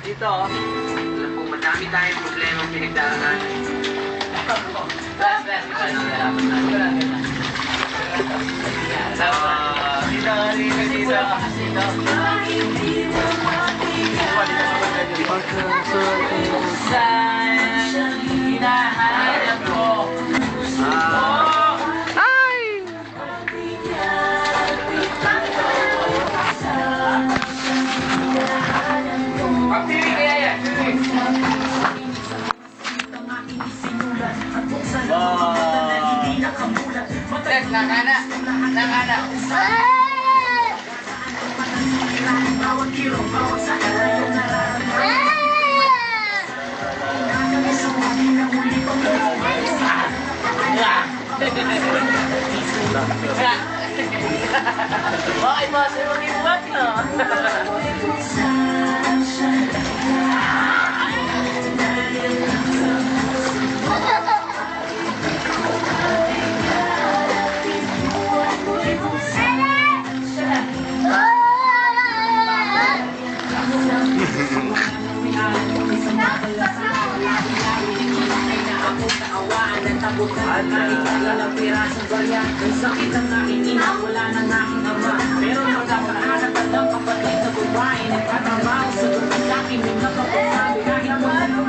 Dito, oh. Alam ko, madami tayong problema ang pinagdaraanan. Bakit ba? Sa'yo mag-iwag na? At ilang pirasong barya, ang sakit ang aking ina, wala ng aking ama. Pero magkakaanak at ang kapatid na babae, nagtatrabaho sa lupang aking mga kapatid. Kahit wala nung